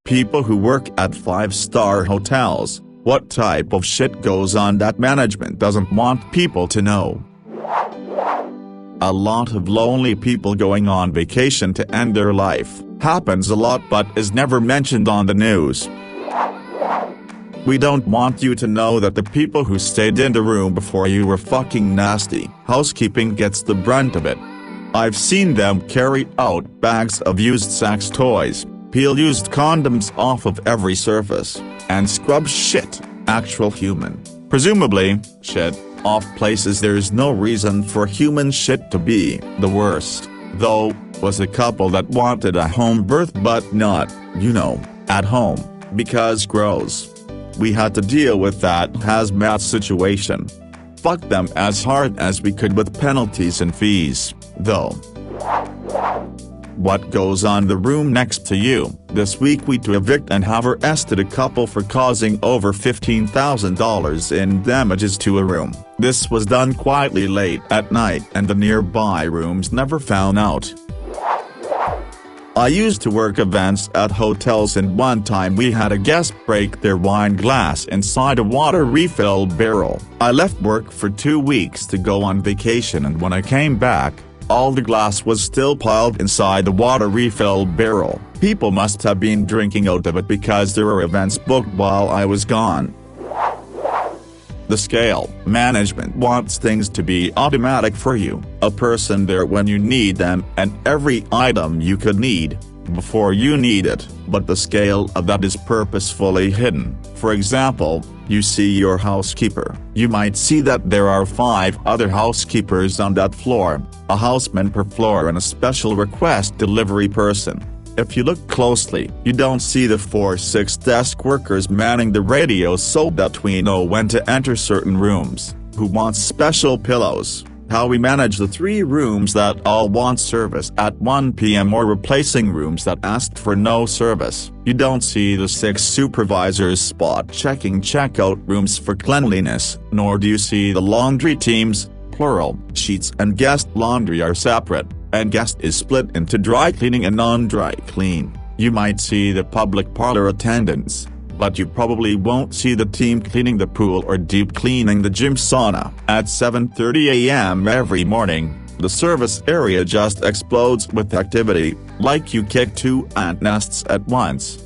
People who work at 5-star hotels, what type of shit goes on that management doesn't want people to know. A lot of lonely people going on vacation to end their life, happens a lot but is never mentioned on the news. We don't want you to know that the people who stayed in the room before you were fucking nasty. Housekeeping gets the brunt of it. I've seen them carry out bags of used sex toys, peel used condoms off of every surface, and scrub shit, actual human, presumably, shit, off places there's no reason for human shit to be. The worst, though, was a couple that wanted a home birth but not, at home, because gross. We had to deal with that hazmat situation. Fuck them as hard as we could with penalties and fees, though. What goes on the room next to you? This week we to evict and have arrested a couple for causing over $15,000 in damages to a room. This was done quietly late at night and the nearby rooms never found out. I used to work events at hotels and one time we had a guest break their wine glass inside a water refill barrel. I left work for 2 weeks to go on vacation and when I came back, all the glass was still piled inside the water refill barrel. People must have been drinking out of it because there were events booked while I was gone. The scale. Management wants things to be automatic for you, a person there when you need them and every item you could need, before you need it, but the scale of that is purposefully hidden. For example, you see your housekeeper. You might see that there are 5 other housekeepers on that floor, a houseman per floor and a special request delivery person. If you look closely, you don't see the 4-6 desk workers manning the radios so that we know when to enter certain rooms, who wants special pillows, how we manage the 3 rooms that all want service at 1 p.m. or replacing rooms that asked for no service. You don't see the 6 supervisors spot-checking checkout rooms for cleanliness, nor do you see the laundry teams, plural, sheets and guest laundry are separate, and guest is split into dry cleaning and non-dry clean. You might see the public parlor attendants, but you probably won't see the team cleaning the pool or deep cleaning the gym sauna. At 7:30 a.m. every morning, the service area just explodes with activity, like you kick 2 ant nests at once.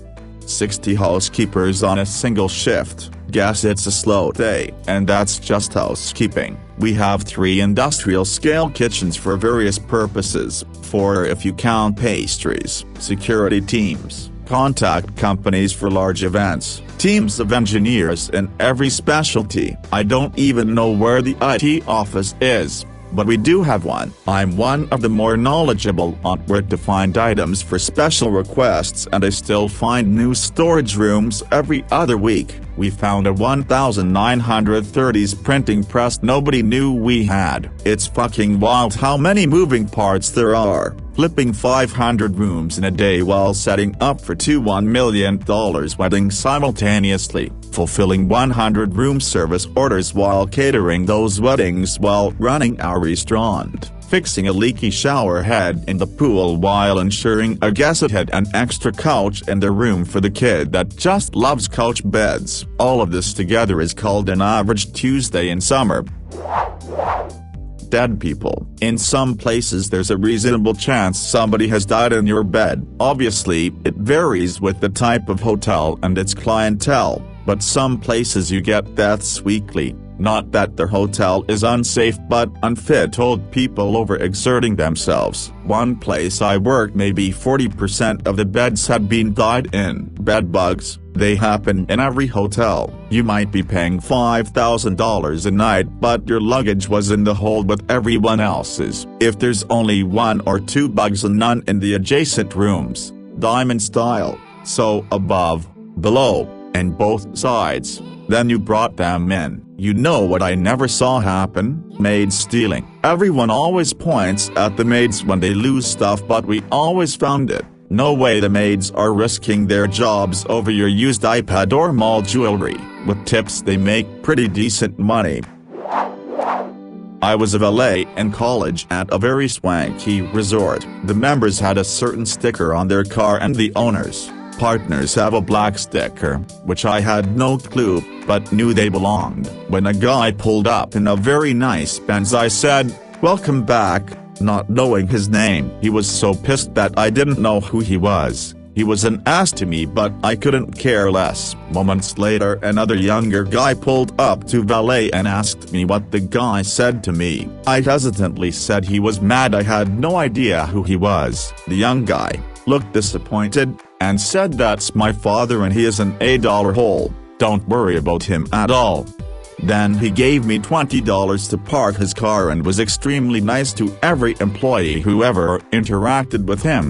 60 housekeepers on a single shift. Guess it's a slow day, and that's just housekeeping. We have 3 industrial-scale kitchens for various purposes, 4 if you count pastries, security teams, contact companies for large events, teams of engineers in every specialty. I don't even know where the IT office is, but we do have one. I'm one of the more knowledgeable on where to find items for special requests and I still find new storage rooms every other week. We found a 1930s printing press nobody knew we had. It's fucking wild how many moving parts there are. Flipping 500 rooms in a day while setting up for 2 $1 million weddings simultaneously, fulfilling 100 room service orders while catering those weddings while running our restaurant, fixing a leaky shower head in the pool while ensuring a guest had an extra couch in their room for the kid that just loves couch beds. All of this together is called an average Tuesday in summer. Dead people. In some places there's a reasonable chance somebody has died in your bed. Obviously, it varies with the type of hotel and its clientele, but some places you get deaths weekly. Not that their hotel is unsafe but unfit old people overexerting themselves. One place I worked maybe 40% of the beds had been died in. Bed bugs, they happen in every hotel. You might be paying $5,000 a night but your luggage was in the hold with everyone else's. If there's only 1 or 2 bugs and none in the adjacent rooms, diamond style, so above, below, and both sides, then you brought them in. You know what I never saw happen? Maids stealing. Everyone always points at the maids when they lose stuff but we always found it. No way the maids are risking their jobs over your used iPad or mall jewelry. With tips they make pretty decent money. I was a valet in college at a very swanky resort. The members had a certain sticker on their car and the owners, partners have a black sticker, which I had no clue, but knew they belonged. When a guy pulled up in a very nice Benz, I said, "Welcome back," not knowing his name. He was so pissed that I didn't know who he was. He was an ass to me, but I couldn't care less. Moments later, another younger guy pulled up to valet and asked me what the guy said to me. I hesitantly said he was mad I had no idea who he was. The young guy looked disappointed and said, "That's my father and he is an $8 hole. Don't worry about him at all." Then he gave me $20 to park his car and was extremely nice to every employee who ever interacted with him.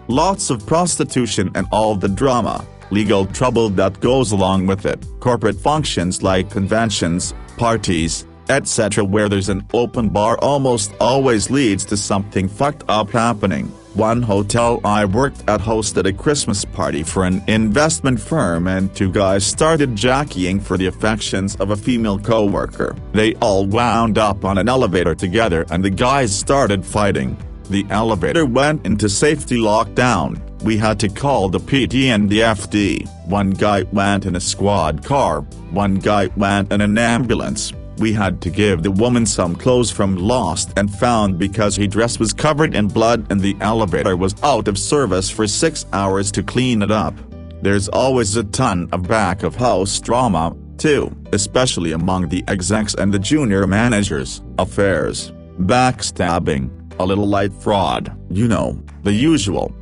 Lots of prostitution and all the drama, legal trouble that goes along with it. Corporate functions like conventions, parties, etc. where there's an open bar almost always leads to something fucked up happening. One hotel I worked at hosted a Christmas party for an investment firm and two guys started jockeying for the affections of a female co-worker. They all wound up on an elevator together and the guys started fighting. The elevator went into safety lockdown. We had to call the PT and the FD. One guy went in a squad car, one guy went in an ambulance. We had to give the woman some clothes from Lost and Found because her dress was covered in blood and the elevator was out of service for 6 hours to clean it up. There's always a ton of back-of-house drama, too, especially among the execs and the junior managers. Affairs, backstabbing, a little light fraud, you know, the usual.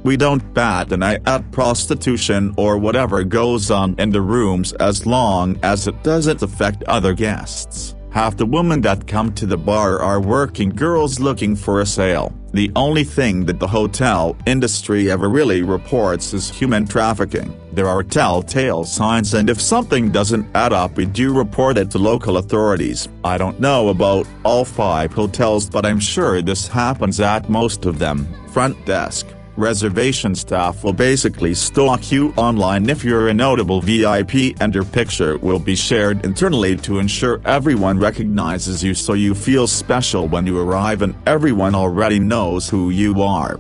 We don't bat an eye at prostitution or whatever goes on in the rooms as long as it doesn't affect other guests. Half the women that come to the bar are working girls looking for a sale. The only thing that the hotel industry ever really reports is human trafficking. There are telltale signs and if something doesn't add up we do report it to local authorities. I don't know about all 5 hotels but I'm sure this happens at most of them. Front desk, reservation staff will basically stalk you online if you're a notable VIP and your picture will be shared internally to ensure everyone recognizes you so you feel special when you arrive and everyone already knows who you are.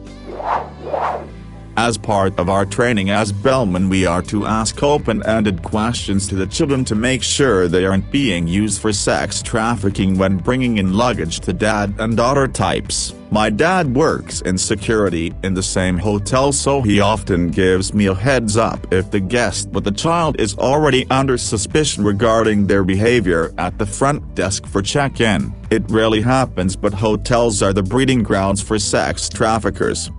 As part of our training as bellmen we are to ask open-ended questions to the children to make sure they aren't being used for sex trafficking when bringing in luggage to dad and daughter types. My dad works in security in the same hotel so he often gives me a heads up if the guest with the child is already under suspicion regarding their behavior at the front desk for check-in. It rarely happens but hotels are the breeding grounds for sex traffickers.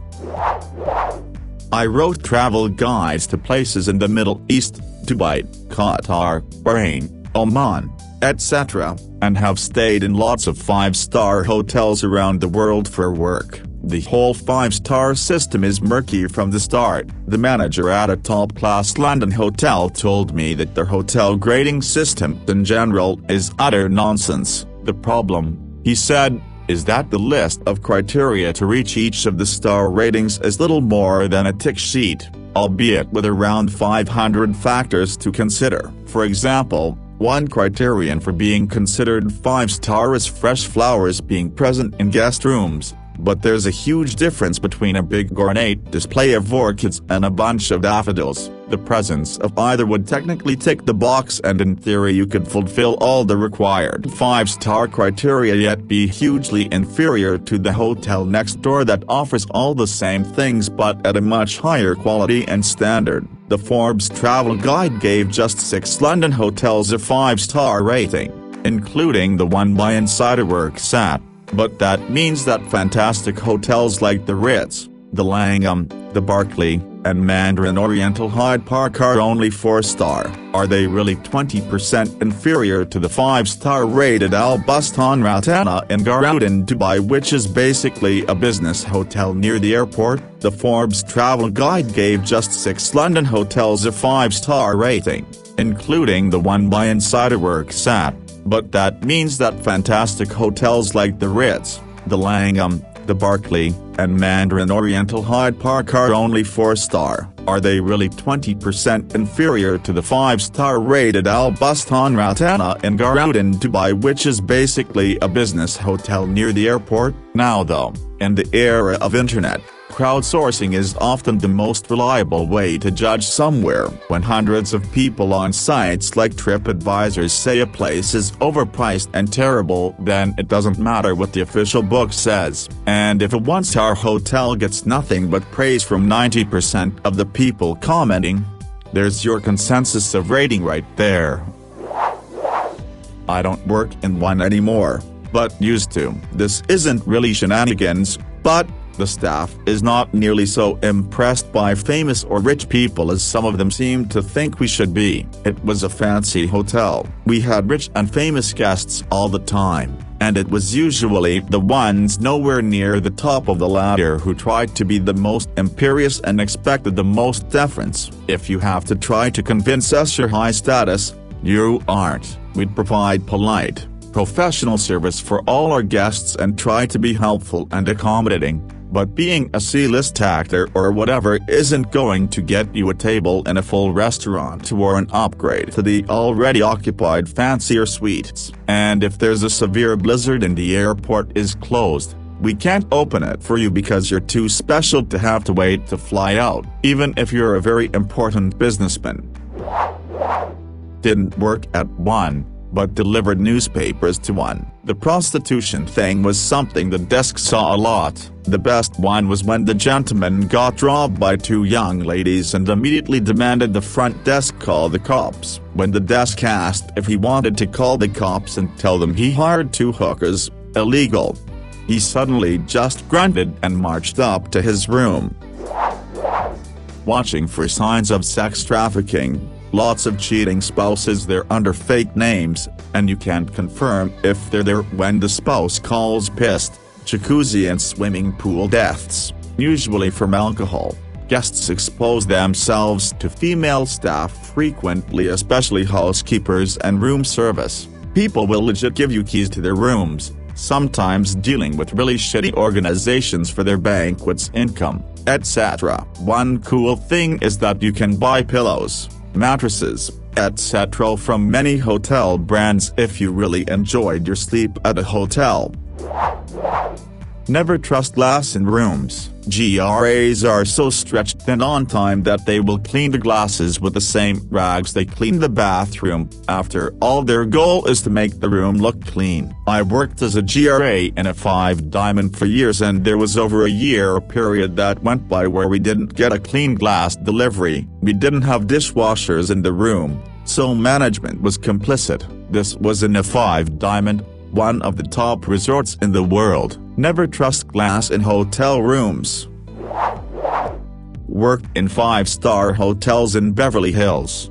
I wrote travel guides to places in the Middle East, Dubai, Qatar, Bahrain, Oman, etc., and have stayed in lots of 5-star hotels around the world for work. The whole 5-star system is murky from the start. The manager at a top-class London hotel told me that their hotel grading system in general is utter nonsense. The problem, he said, is that the list of criteria to reach each of the star ratings is little more than a tick sheet, albeit with around 500 factors to consider. For example, one criterion for being considered 5-star is fresh flowers being present in guest rooms, but there's a huge difference between a big ornate display of orchids and a bunch of daffodils. The presence of either would technically tick the box and in theory you could fulfill all the required 5-star criteria yet be hugely inferior to the hotel next door that offers all the same things but at a much higher quality and standard. The Forbes travel guide gave just 6 London hotels a 5-star rating, including the one my insider works at. But that means that fantastic hotels like the Ritz, the Langham, the Berkeley, and Mandarin Oriental Hyde Park are only 4-star. Are they really 20% inferior to the 5-star rated Al Bustan Ratana in Garuda, Dubai, which is basically a business hotel near the airport? The Forbes travel guide gave just 6 London hotels a 5-star rating, including the one my insider works at. But that means that fantastic hotels like the Ritz, the Langham, the Berkeley, and Mandarin Oriental Hyde Park are only 4-star. Are they really 20% inferior to the 5-star rated Al Bustan Ratana in Garuda, Dubai, which is basically a business hotel near the airport? Now though, in the era of internet, Crowdsourcing is often the most reliable way to judge somewhere. When hundreds of people on sites like TripAdvisor say a place is overpriced and terrible, then it doesn't matter what the official book says. And if a one-star hotel gets nothing but praise from 90% of the people commenting, there's your consensus of rating right there. I don't work in one anymore, but used to. This isn't really shenanigans, but the staff is not nearly so impressed by famous or rich people as some of them seem to think we should be. It was a fancy hotel. We had rich and famous guests all the time, and it was usually the ones nowhere near the top of the ladder who tried to be the most imperious and expected the most deference. If you have to try to convince us you're high status, you aren't. We'd provide polite, professional service for all our guests and try to be helpful and accommodating. But being a C-list actor or whatever isn't going to get you a table in a full restaurant or an upgrade to the already occupied fancier suites. And if there's a severe blizzard and the airport is closed, we can't open it for you because you're too special to have to wait to fly out, even if you're a very important businessman. Didn't work at one, but delivered newspapers to one. The prostitution thing was something the desk saw a lot. The best one was when the gentleman got robbed by two young ladies and immediately demanded the front desk call the cops. When the desk asked if he wanted to call the cops and tell them he hired two hookers, illegal, he suddenly just grunted and marched up to his room. Watching for signs of sex trafficking. Lots of cheating spouses there under fake names, and you can't confirm if they're there when the spouse calls pissed. Jacuzzi and swimming pool deaths, usually from alcohol. Guests expose themselves to female staff frequently, especially housekeepers and room service. People will legit give you keys to their rooms, sometimes dealing with really shitty organizations for their banquets, income, etc. One cool thing is that you can buy pillows, mattresses, etc. from many hotel brands if you really enjoyed your sleep at a hotel. Never trust glass in rooms. GRAs are so stretched thin on time that they will clean the glasses with the same rags they clean the bathroom. After all, their goal is to make the room look clean. I worked as a GRA in a 5-diamond for years, and there was over a year period that went by where we didn't get a clean glass delivery. We didn't have dishwashers in the room, so management was complicit. This was in a 5-diamond, one of the top resorts in the world. Never trust glass in hotel rooms. Worked in 5-star hotels in Beverly Hills.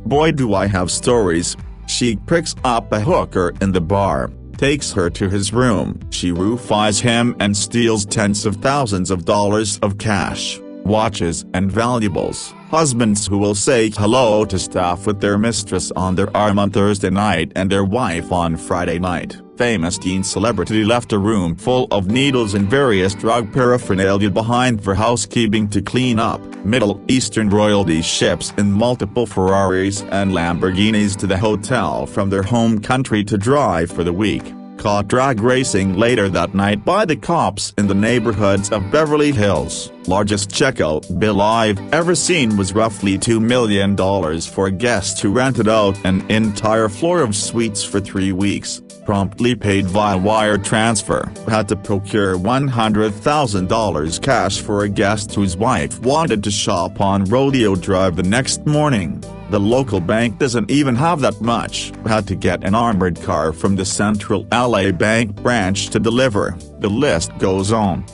Boy, do I have stories. She picks up a hooker in the bar, takes her to his room. She roofies him and steals tens of thousands of dollars of cash, watches and valuables. Husbands who will say hello to staff with their mistress on their arm on Thursday night and their wife on Friday night. Famous teen celebrity left a room full of needles and various drug paraphernalia behind for housekeeping to clean up. Middle Eastern royalty ships in multiple Ferraris and Lamborghinis to the hotel from their home country to drive for the week. Caught drag racing later that night by the cops in the neighborhoods of Beverly Hills. Largest checkout bill I've ever seen was roughly $2 million for a guest who rented out an entire floor of suites for 3 weeks. Promptly paid via wire transfer. Had to procure $100,000 cash for a guest whose wife wanted to shop on Rodeo Drive the next morning. The local bank doesn't even have that much. Had to get an armored car from the Central LA Bank branch to deliver. The list goes on.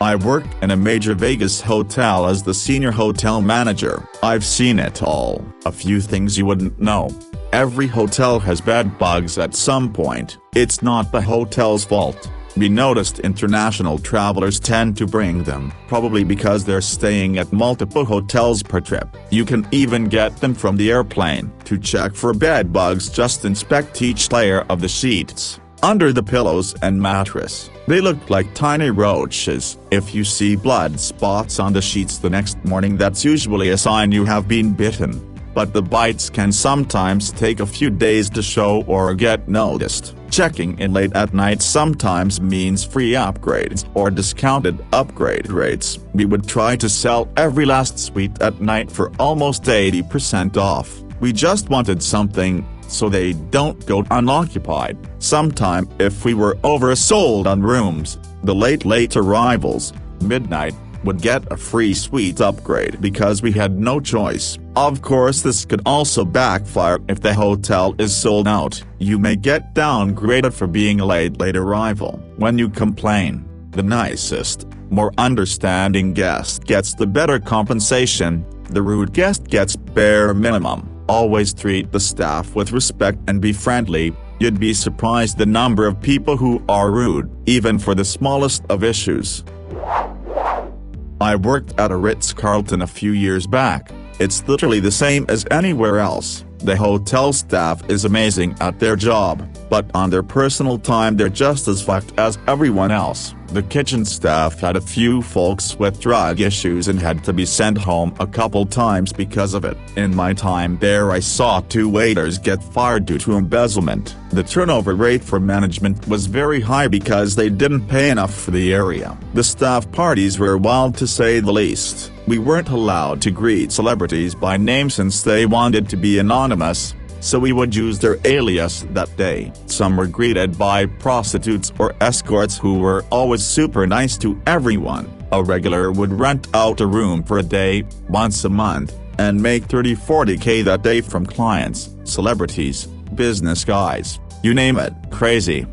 I worked in a major Vegas hotel as the senior hotel manager. I've seen it all. A few things you wouldn't know. Every hotel has bed bugs at some point. It's not the hotel's fault. We noticed international travelers tend to bring them, probably because they're staying at multiple hotels per trip. You can even get them from the airplane. To check for bed bugs, just inspect each layer of the sheets, under the pillows and mattress. They look like tiny roaches. If you see blood spots on the sheets the next morning, that's usually a sign you have been bitten. But the bites can sometimes take a few days to show or get noticed. Checking in late at night sometimes means free upgrades or discounted upgrade rates. We would try to sell every last suite at night for almost 80% off. We just wanted something so they don't go unoccupied. Sometime if we were oversold on rooms, the late arrivals, midnight, would get a free suite upgrade because we had no choice. Of course, this could also backfire if the hotel is sold out. You may get downgraded for being a late arrival. When you complain, the nicest, more understanding guest gets the better compensation. The rude guest gets bare minimum. Always treat the staff with respect and be friendly. You'd be surprised the number of people who are rude, even for the smallest of issues. I worked at a Ritz-Carlton a few years back. It's literally the same as anywhere else. The hotel staff is amazing at their job, but on their personal time they're just as fucked as everyone else. The kitchen staff had a few folks with drug issues and had to be sent home a couple times because of it. In my time there I saw 2 waiters get fired due to embezzlement. The turnover rate for management was very high because they didn't pay enough for the area. The staff parties were wild to say the least. We weren't allowed to greet celebrities by name since they wanted to be anonymous, so we would use their alias that day. Some were greeted by prostitutes or escorts who were always super nice to everyone. A regular would rent out a room for a day, once a month, and make 30–40K that day from clients, celebrities, business guys, you name it. Crazy.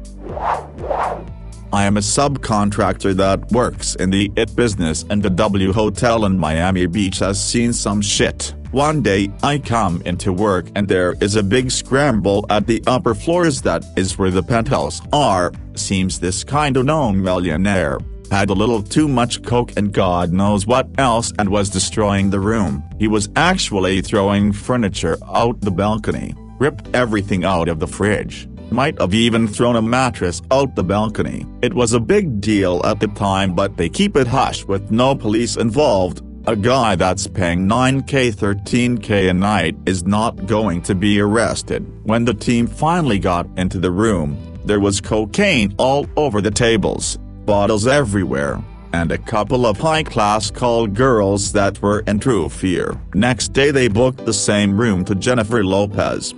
I am a subcontractor that works in the IT business, and the W Hotel in Miami Beach has seen some shit. One day I come into work and there is a big scramble at the upper floors. That is where the penthouses are. Seems this kind of known millionaire had a little too much coke and God knows what else and was destroying the room. He was actually throwing furniture out the balcony, ripped everything out of the fridge. Might have even thrown a mattress out the balcony. It was a big deal at the time, but they keep it hush with no police involved. A guy that's paying $9K, $13K a night is not going to be arrested. When the team finally got into the room, there was cocaine all over the tables, bottles everywhere, and a couple of high-class call girls that were in true fear. Next day they booked the same room to Jennifer Lopez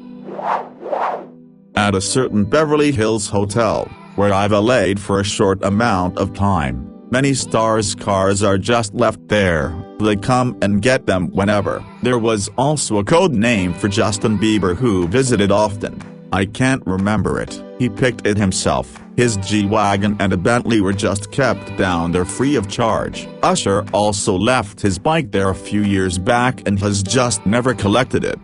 at a certain Beverly Hills hotel, where I valeted for a short amount of time. Many stars' cars are just left there. They come and get them whenever. There was also a code name for Justin Bieber who visited often. I can't remember it. He picked it himself. His G-Wagon and a Bentley were just kept down there free of charge. Usher also left his bike there a few years back and has just never collected it.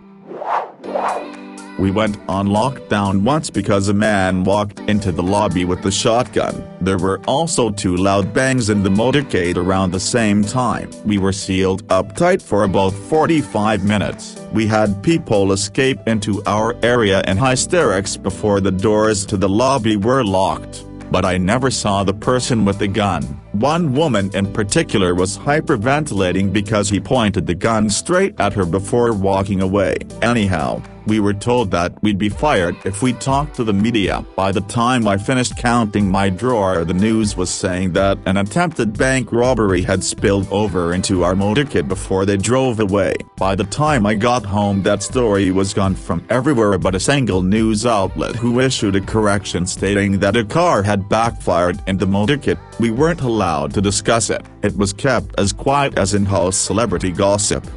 We went on lockdown once because a man walked into the lobby with a shotgun. There were also 2 loud bangs in the motorcade around the same time. We were sealed up tight for about 45 minutes. We had people escape into our area in hysterics before the doors to the lobby were locked, but I never saw the person with the gun. One woman in particular was hyperventilating because he pointed the gun straight at her before walking away. Anyhow, we were told that we'd be fired if we talked to the media. By the time I finished counting my drawer, the news was saying that an attempted bank robbery had spilled over into our motorcade before they drove away. By the time I got home, that story was gone from everywhere but a single news outlet who issued a correction stating that a car had backfired in the motorcade. We weren't allowed to discuss it. It was kept as quiet as in-house celebrity gossip.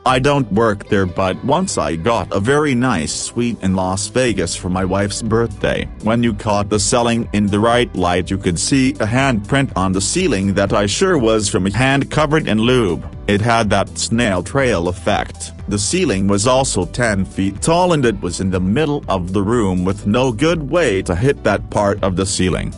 I don't work there, but once I got a very nice suite in Las Vegas for my wife's birthday. When you caught the ceiling in the right light, you could see a handprint on the ceiling that I sure was from a hand covered in lube. It had that snail trail effect. The ceiling was also 10 feet tall and it was in the middle of the room with no good way to hit that part of the ceiling.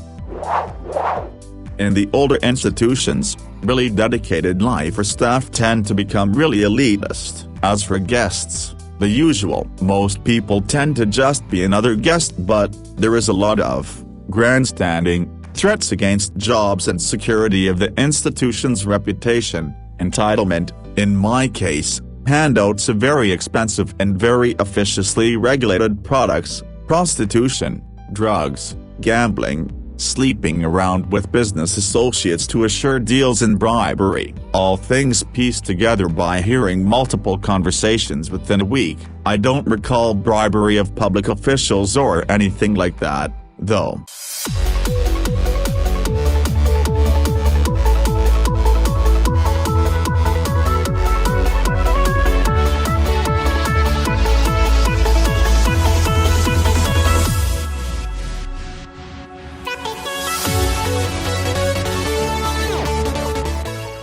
In the older institutions, really dedicated lifer staff tend to become really elitist. As for guests, the usual. Most people tend to just be another guest, but there is a lot of grandstanding, threats against jobs and security of the institution's reputation, entitlement, in my case, handouts of very expensive and very officiously regulated products, prostitution, drugs, gambling, sleeping around with business associates to assure deals, and bribery. All things pieced together by hearing multiple conversations within a week. I don't recall bribery of public officials or anything like that, though.